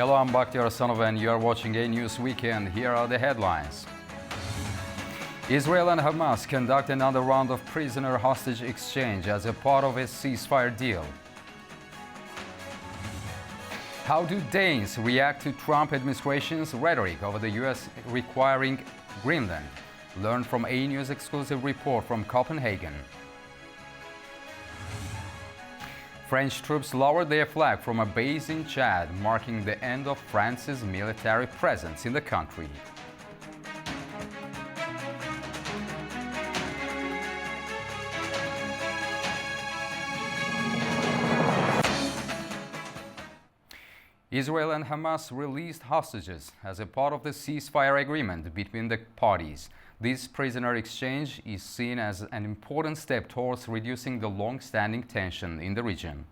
Hello, I'm Bakhtiar Aslanov and you are watching A News Weekend. Here are the headlines. Israel and Hamas conduct another round of prisoner hostage exchange as a part of a ceasefire deal. How do Danes react to Trump administration's rhetoric over the U.S. requiring Greenland? Learn from A News exclusive report from Copenhagen. French troops lowered their flag from a base in Chad, marking the end of France's military presence in the country. Israel and Hamas released hostages as a part of the ceasefire agreement between the parties. This prisoner exchange is seen as an important step towards reducing the long-standing tension in the region.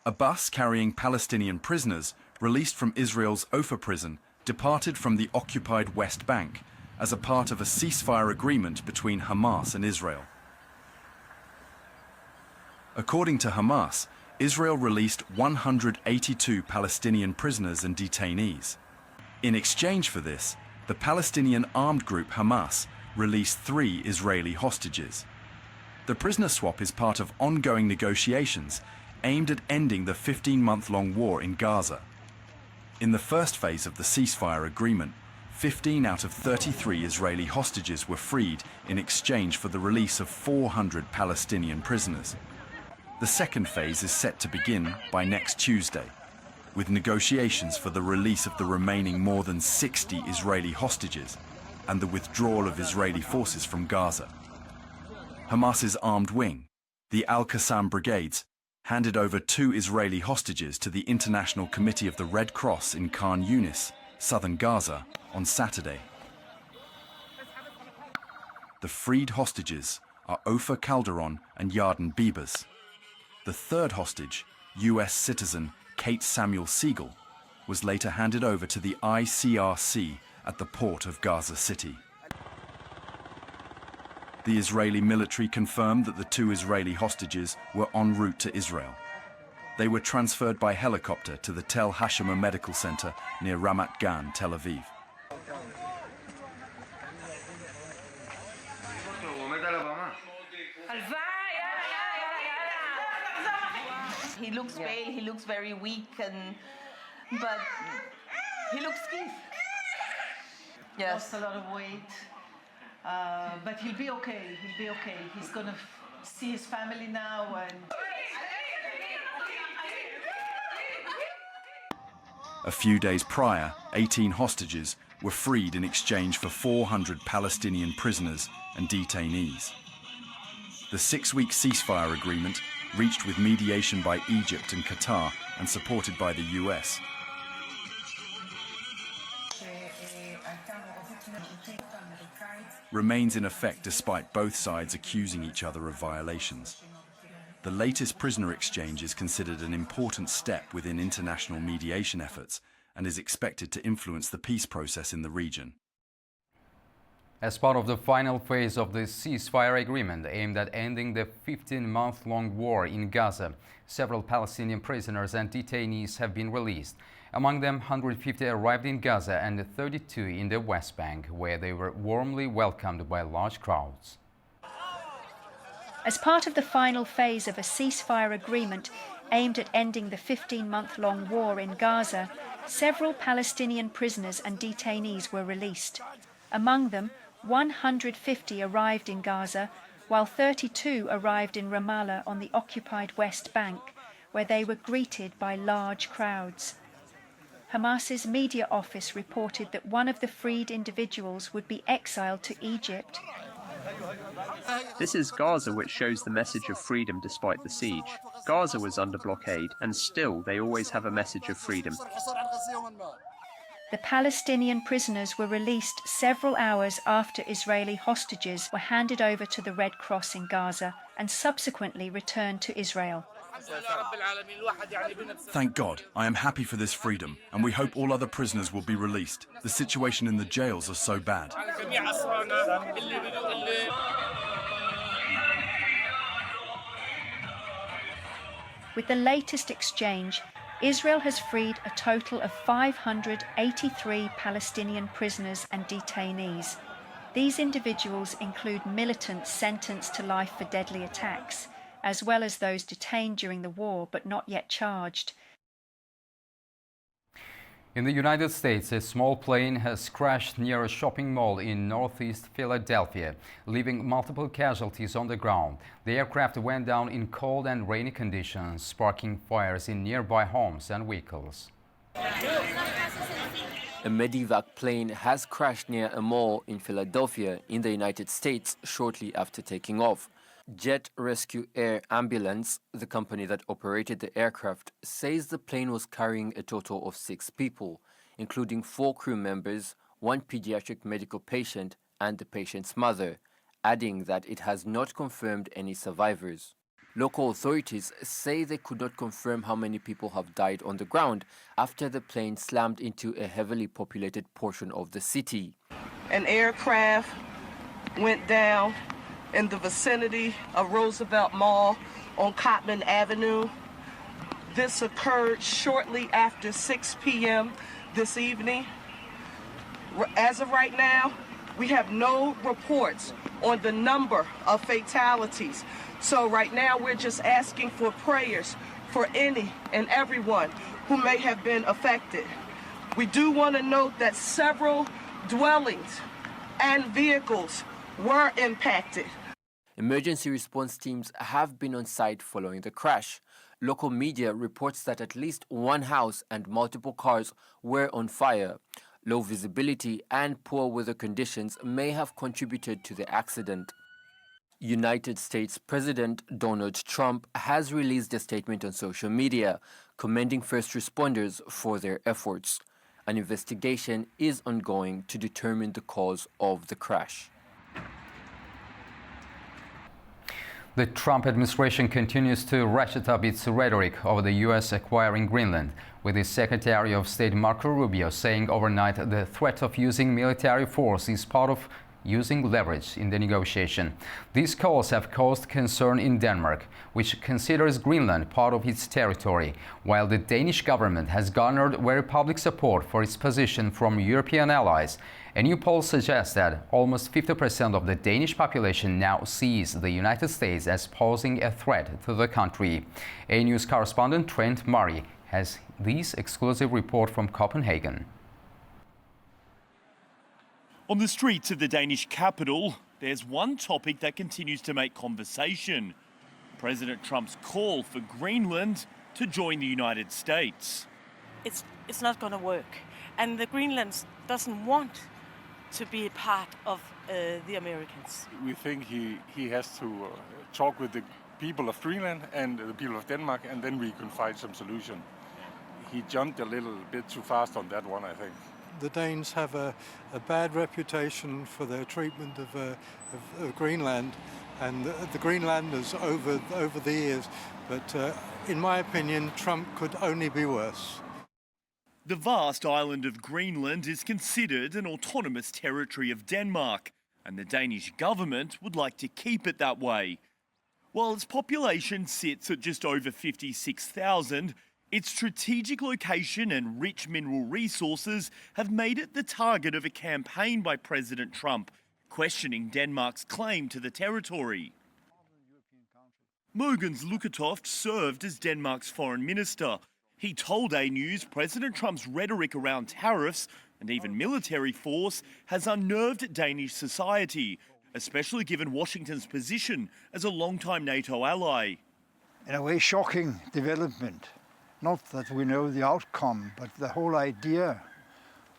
A bus carrying Palestinian prisoners released from Israel's Ofer prison departed from the occupied West Bank as a part of a ceasefire agreement between Hamas and Israel. According to Hamas, Israel released 182 Palestinian prisoners and detainees. In exchange for this, the Palestinian armed group Hamas released 3 Israeli hostages. The prisoner swap is part of ongoing negotiations aimed at ending the 15-month-long war in Gaza. In the first phase of the ceasefire agreement, 15 out of 33 Israeli hostages were freed in exchange for the release of 400 Palestinian prisoners. The second phase is set to begin by next Tuesday, with negotiations for the release of the remaining more than 60 Israeli hostages and the withdrawal of Israeli forces from Gaza. Hamas's armed wing, the Al-Qassam Brigades, handed over 2 Israeli hostages to the International Committee of the Red Cross in Khan Yunis, southern Gaza, on Saturday. The freed hostages are Ofer Calderon and Yarden Bibas. The third hostage, US citizen Kate Samuel Siegel, was later handed over to the ICRC at the port of Gaza City. The Israeli military confirmed that the 2 Israeli hostages were en route to Israel. They were transferred by helicopter to the Tel Hashema Medical Center near Ramat Gan, Tel Aviv. He looks pale, he looks very weak, but he looks skinny. Yes. Lost a lot of weight, but he'll be okay, he'll be okay. He's gonna see his family now. A few days prior, 18 hostages were freed in exchange for 400 Palestinian prisoners and detainees. The 6-week ceasefire agreement, reached with mediation by Egypt and Qatar and supported by the US, remains in effect despite both sides accusing each other of violations. The latest prisoner exchange is considered an important step within international mediation efforts and is expected to influence the peace process in the region. As part of the final phase of the ceasefire agreement aimed at ending the 15-month-long war in Gaza, several Palestinian prisoners and detainees have been released. Among them, 150 arrived in Gaza and 32 in the West Bank, where they were warmly welcomed by large crowds. As part of the final phase of a ceasefire agreement aimed at ending the 15-month-long war in Gaza, several Palestinian prisoners and detainees were released. Among them, 150 arrived in Gaza, while 32 arrived in Ramallah on the occupied West Bank, where they were greeted by large crowds. Hamas's media office reported that one of the freed individuals would be exiled to Egypt. This is Gaza, which shows the message of freedom despite the siege. Gaza was under blockade, and still they always have a message of freedom. The Palestinian prisoners were released several hours after Israeli hostages were handed over to the Red Cross in Gaza and subsequently returned to Israel. Thank God, I am happy for this freedom, and we hope all other prisoners will be released. The situation in the jails is so bad. With the latest exchange, Israel has freed a total of 583 Palestinian prisoners and detainees. These individuals include militants sentenced to life for deadly attacks, as well as those detained during the war but not yet charged. In the United States, a small plane has crashed near a shopping mall in northeast Philadelphia, leaving multiple casualties on the ground. The aircraft went down in cold and rainy conditions, sparking fires in nearby homes and vehicles. A Medivac plane has crashed near a mall in Philadelphia in the United States shortly after taking off. Jet Rescue Air Ambulance, the company that operated the aircraft, says the plane was carrying a total of 6 people, including 4 crew members, 1 pediatric medical patient, and the patient's mother, adding that it has not confirmed any survivors. Local authorities say they could not confirm how many people have died on the ground after the plane slammed into a heavily populated portion of the city. An aircraft went down in the vicinity of Roosevelt Mall on Cottman Avenue. This occurred shortly after 6 p.m. this evening. As of right now, we have no reports on the number of fatalities. So right now we're just asking for prayers for any and everyone who may have been affected. We do want to note that several dwellings and vehicles were impacted. Emergency response teams have been on site following the crash. Local media reports that at least 1 house and multiple cars were on fire. Low visibility and poor weather conditions may have contributed to the accident. United States President Donald Trump has released a statement on social media commending first responders for their efforts. An investigation is ongoing to determine the cause of the crash. The Trump administration continues to ratchet up its rhetoric over the U.S. acquiring Greenland, with its Secretary of State Marco Rubio saying overnight the threat of using military force is part of using leverage in the negotiation. These calls have caused concern in Denmark, which considers Greenland part of its territory, while the Danish government has garnered very public support for its position from European allies. A new poll suggests that almost 50% of the Danish population now sees the United States as posing a threat to the country. A news correspondent, Trent Murray, has this exclusive report from Copenhagen. On the streets of the Danish capital, there's one topic that continues to make conversation: President Trump's call for Greenland to join the United States. It's not going to work, and the Greenland doesn't want to be a part of the Americans. We think he has to talk with the people of Greenland and the people of Denmark, and then we can find some solution. He jumped a little bit too fast on that one, I think. The Danes have a bad reputation for their treatment of Greenland and the Greenlanders over the years, but in my opinion, Trump could only be worse. The vast island of Greenland is considered an autonomous territory of Denmark, and the Danish government would like to keep it that way. While its population sits at just over 56,000, its strategic location and rich mineral resources have made it the target of a campaign by President Trump, questioning Denmark's claim to the territory. Mogens Lykketoft served as Denmark's foreign minister. He told A News President Trump's rhetoric around tariffs and even military force has unnerved Danish society, especially given Washington's position as a long-time NATO ally. In a way, shocking development. Not that we know the outcome, but the whole idea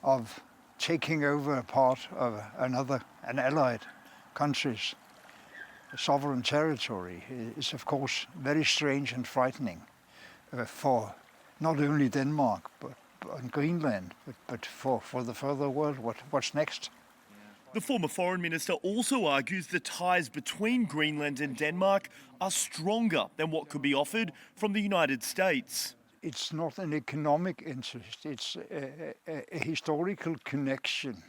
of taking over a part of an allied country's sovereign territory is, of course, very strange and frightening for not only Denmark, but Greenland, but for the further world. What's next? The former foreign minister also argues the ties between Greenland and Denmark are stronger than what could be offered from the United States. It's not an economic interest, it's a historical connection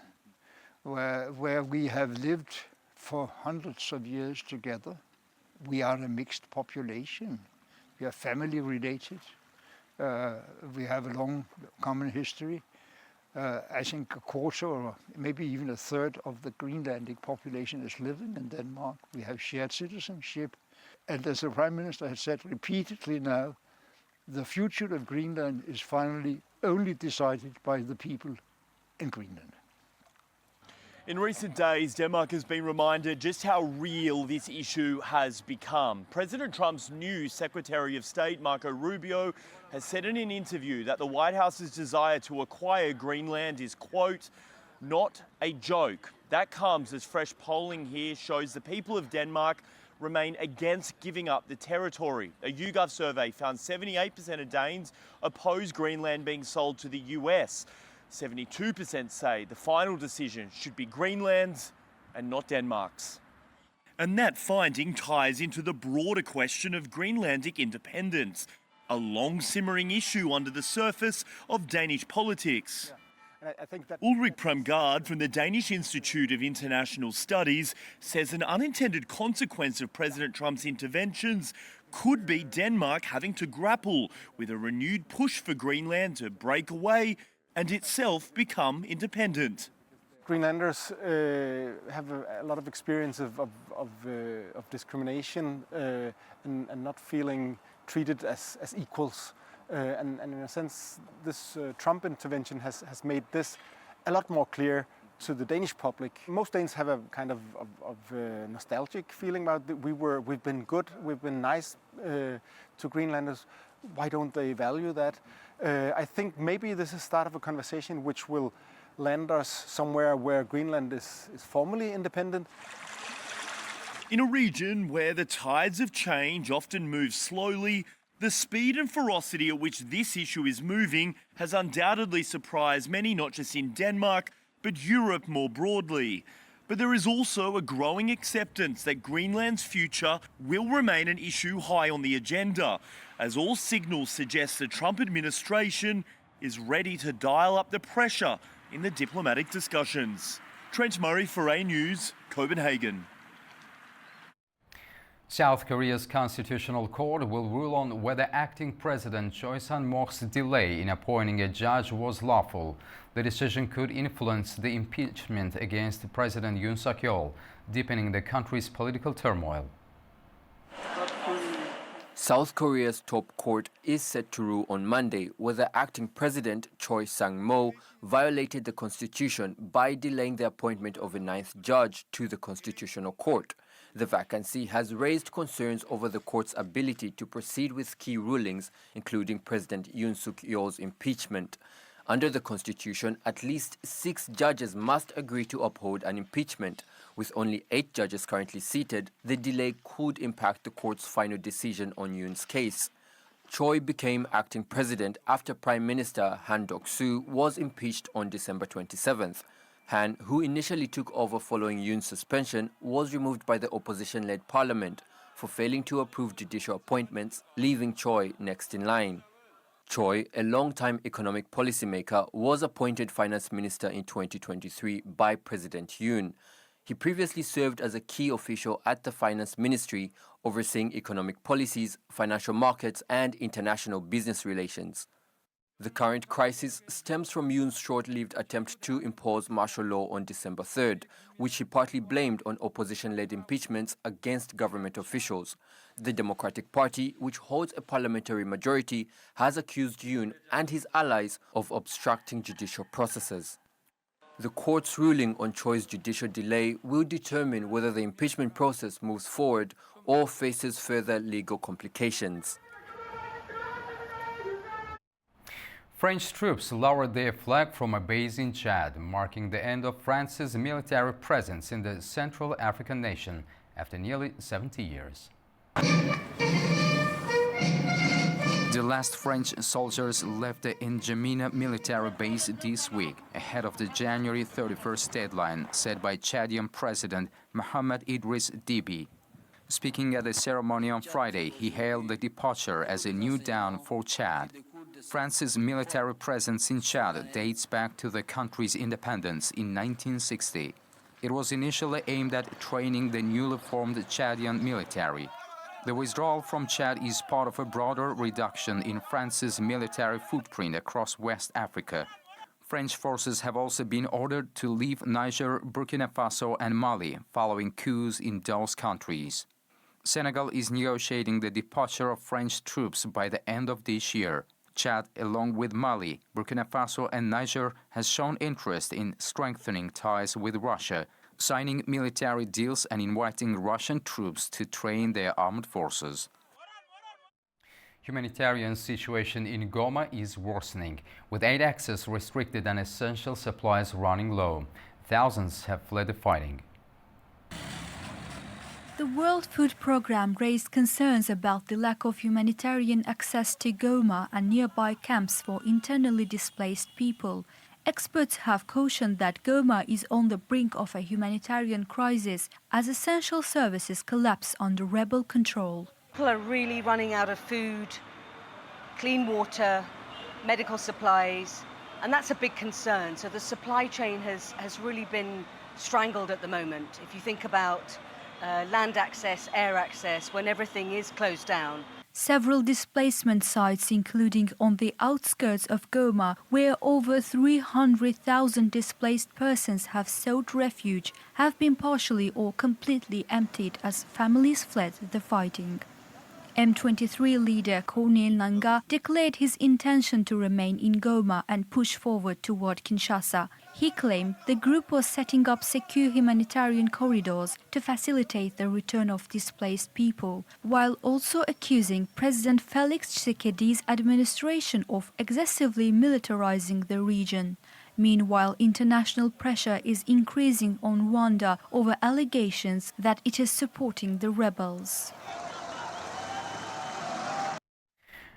where we have lived for hundreds of years together. We are a mixed population. We are family related. We have a long common history. I think a quarter or maybe even a third of the Greenlandic population is living in Denmark. We have shared citizenship. And as the Prime Minister has said repeatedly now, the future of Greenland is finally only decided by the people in Greenland. In recent days, Denmark has been reminded just how real this issue has become. President Trump's new Secretary of State, Marco Rubio, has said in an interview that the White House's desire to acquire Greenland is, quote, not a joke. That comes as fresh polling here shows the people of Denmark remain against giving up the territory. A YouGov survey found 78% of Danes oppose Greenland being sold to the US. 72% say the final decision should be Greenland's and not Denmark's. And that finding ties into the broader question of Greenlandic independence, a long-simmering issue under the surface of Danish politics. I think that Ulrik Premgaard from the Danish Institute of International Studies says an unintended consequence of President Trump's interventions could be Denmark having to grapple with a renewed push for Greenland to break away and itself become independent. Greenlanders have a lot of experience of discrimination and not feeling treated as equals. And in a sense, this Trump intervention has made this a lot more clear to the Danish public. Most Danes have a kind of nostalgic feeling about it. We've been good, we've been nice to Greenlanders. Why don't they value that? I think maybe this is the start of a conversation which will land us somewhere where Greenland is formally independent. In a region where the tides of change often move slowly, the speed and ferocity at which this issue is moving has undoubtedly surprised many, not just in Denmark, but Europe more broadly. But there is also a growing acceptance that Greenland's future will remain an issue high on the agenda, as all signals suggest the Trump administration is ready to dial up the pressure in the diplomatic discussions. Trent Murray, Foray News, Copenhagen. South Korea's Constitutional Court will rule on whether acting President Choi Sang-mok's delay in appointing a judge was lawful. The decision could influence the impeachment against President Yoon Suk-yeol, deepening the country's political turmoil. South Korea's top court is set to rule on Monday whether acting President Choi Sang-mok violated the constitution by delaying the appointment of a ninth judge to the Constitutional Court. The vacancy has raised concerns over the court's ability to proceed with key rulings, including President Yoon Suk-yeol's impeachment. Under the Constitution, at least 6 judges must agree to uphold an impeachment. With only 8 judges currently seated, the delay could impact the court's final decision on Yoon's case. Choi became acting president after Prime Minister Han Duck-soo was impeached on December 27th. Han, who initially took over following Yoon's suspension, was removed by the opposition-led parliament for failing to approve judicial appointments, leaving Choi next in line. Choi, a long-time economic policymaker, was appointed finance minister in 2023 by President Yoon. He previously served as a key official at the finance ministry, overseeing economic policies, financial markets, and international business relations. The current crisis stems from Yoon's short-lived attempt to impose martial law on December 3rd, which he partly blamed on opposition-led impeachments against government officials. The Democratic Party, which holds a parliamentary majority, has accused Yoon and his allies of obstructing judicial processes. The court's ruling on Choi's judicial delay will determine whether the impeachment process moves forward or faces further legal complications. French troops lowered their flag from a base in Chad, marking the end of France's military presence in the Central African nation after nearly 70 years. The last French soldiers left the N'Djamena military base this week, ahead of the January 31st deadline set by Chadian President Mohamed Idriss Déby. Speaking at the ceremony on Friday, he hailed the departure as a new dawn for Chad. France's military presence in Chad dates back to the country's independence in 1960. It was initially aimed at training the newly formed Chadian military. The withdrawal from Chad is part of a broader reduction in France's military footprint across West Africa. French forces have also been ordered to leave Niger, Burkina Faso and Mali following coups in those countries. Senegal is negotiating the departure of French troops by the end of this year. Chad, along with Mali, Burkina Faso and Niger, has shown interest in strengthening ties with Russia, signing military deals and inviting Russian troops to train their armed forces. Humanitarian situation in Goma is worsening, with aid access restricted and essential supplies running low. Thousands have fled the fighting. The World Food Programme raised concerns about the lack of humanitarian access to Goma and nearby camps for internally displaced people. Experts have cautioned that Goma is on the brink of a humanitarian crisis as essential services collapse under rebel control. People are really running out of food, clean water, medical supplies, and that's a big concern. So the supply chain has really been strangled at the moment. If you think about land access, air access, when everything is closed down. Several displacement sites, including on the outskirts of Goma, where over 300,000 displaced persons have sought refuge, have been partially or completely emptied as families fled the fighting. M23 leader Corneille Nangaa declared his intention to remain in Goma and push forward toward Kinshasa. He claimed the group was setting up secure humanitarian corridors to facilitate the return of displaced people, while also accusing President Felix Tshisekedi's administration of excessively militarizing the region. Meanwhile, international pressure is increasing on Rwanda over allegations that it is supporting the rebels.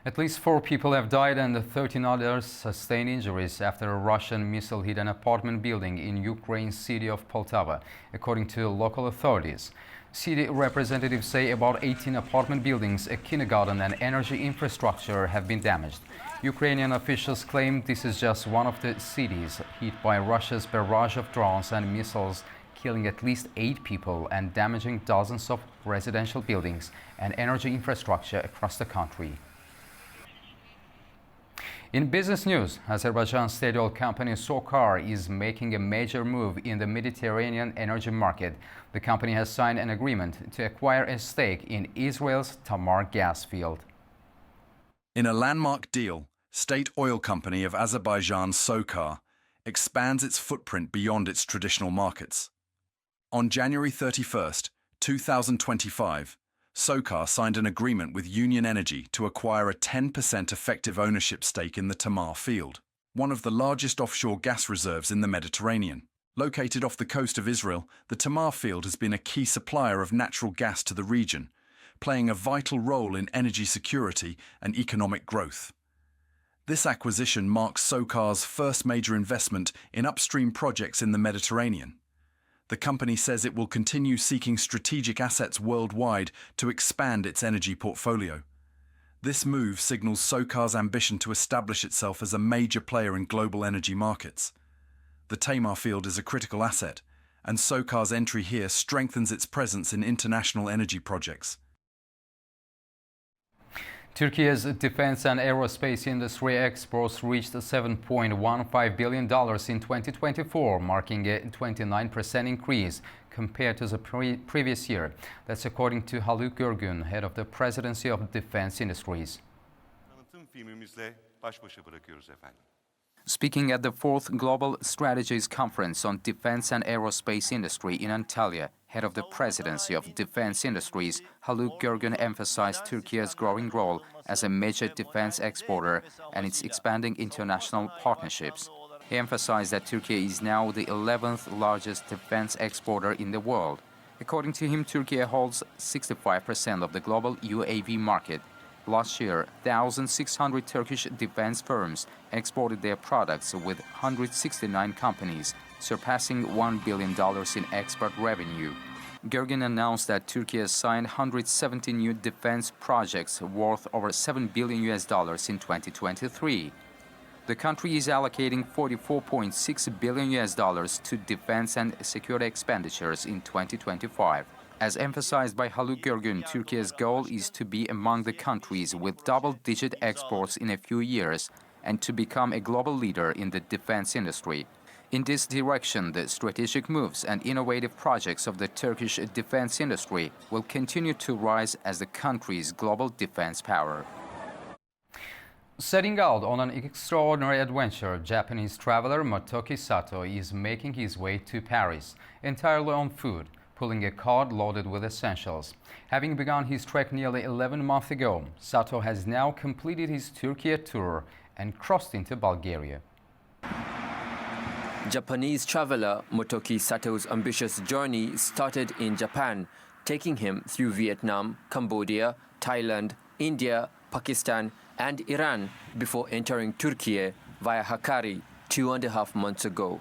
At least 4 people have died and 13 others sustained injuries after a Russian missile hit an apartment building in Ukraine's city of Poltava, according to local authorities. City representatives say about 18 apartment buildings, a kindergarten and energy infrastructure have been damaged. Ukrainian officials claim this is just one of the cities hit by Russia's barrage of drones and missiles, killing at least 8 people and damaging dozens of residential buildings and energy infrastructure across the country. In business news, Azerbaijan's state oil company SOCAR is making a major move in the Mediterranean energy market. The company has signed an agreement to acquire a stake in Israel's Tamar gas field. In a landmark deal, state oil company of Azerbaijan SOCAR expands its footprint beyond its traditional markets. On January 31st, 2025, SOCAR signed an agreement with Union Energy to acquire a 10% effective ownership stake in the Tamar field, one of the largest offshore gas reserves in the Mediterranean. Located off the coast of Israel, the Tamar field has been a key supplier of natural gas to the region, playing a vital role in energy security and economic growth. This acquisition marks SOCAR's first major investment in upstream projects in the Mediterranean. The company says it will continue seeking strategic assets worldwide to expand its energy portfolio. This move signals SOCAR's ambition to establish itself as a major player in global energy markets. The Tamar field is a critical asset, and SOCAR's entry here strengthens its presence in international energy projects. Turkey's defense and aerospace industry exports reached $7.15 billion in 2024, marking a 29% increase compared to the previous year. That's according to Haluk Görgün, head of the Presidency of Defense Industries. Speaking at the 4th Global Strategies Conference on Defense and Aerospace Industry in Antalya, head of the Presidency of Defense Industries, Haluk Görgün emphasized Turkey's growing role as a major defense exporter and its expanding international partnerships. He emphasized that Turkey is now the 11th largest defense exporter in the world. According to him, Turkey holds 65% of the global UAV market. Last year, 1,600 Turkish defense firms exported their products with 169 companies, surpassing $1 billion in export revenue. Görgün announced that Turkey has signed 170 new defense projects worth over $7 billion in 2023. The country is allocating $44.6 billion to defense and security expenditures in 2025. As emphasized by Haluk Görgün, Turkey's goal is to be among the countries with double-digit exports in a few years and to become a global leader in the defense industry. In this direction, the strategic moves and innovative projects of the Turkish defense industry will continue to rise as the country's global defense power. Setting out on an extraordinary adventure, Japanese traveler Motoki Sato is making his way to Paris, entirely on foot, pulling a cart loaded with essentials. Having begun his trek nearly 11 months ago, Sato has now completed his Turkey tour and crossed into Bulgaria. Japanese traveler Motoki Sato's ambitious journey started in Japan, taking him through Vietnam, Cambodia, Thailand, India, Pakistan, and Iran before entering Turkey via Hakkari 2.5 months ago.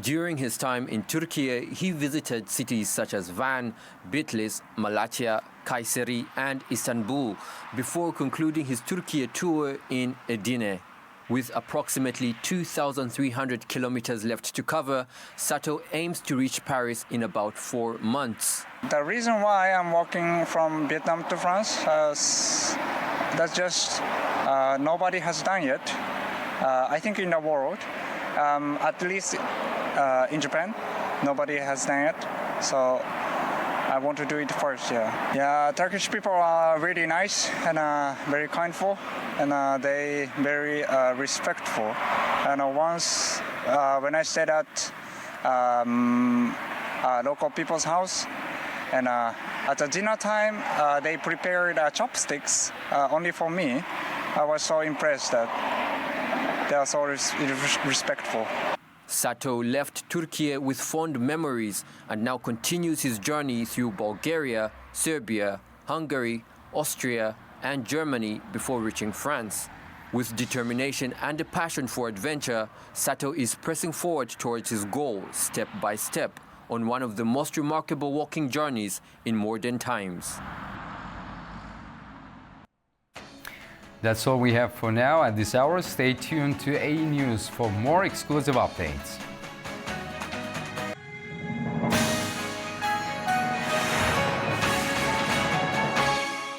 During his time in Turkey, he visited cities such as Van, Bitlis, Malatya, Kayseri, and Istanbul before concluding his Turkey tour in Edirne. With approximately 2,300 kilometers left to cover, Sato aims to reach Paris in about 4 months. The reason why I'm walking from Vietnam to France, that's just nobody has done yet. I think in the world, at least in Japan, nobody has done it. So I want to do it first, yeah. Turkish people are really nice and very kindful, and they very respectful. And once when I stayed at local people's house, and at the dinner time, they prepared chopsticks only for me. I was so impressed that they are so respectful. Sato left Turkey with fond memories and now continues his journey through Bulgaria, Serbia, Hungary, Austria, and Germany before reaching France. With determination and a passion for adventure, Sato is pressing forward towards his goal step by step on one of the most remarkable walking journeys in modern times. That's all we have for now at this hour. Stay tuned to AE News for more exclusive updates.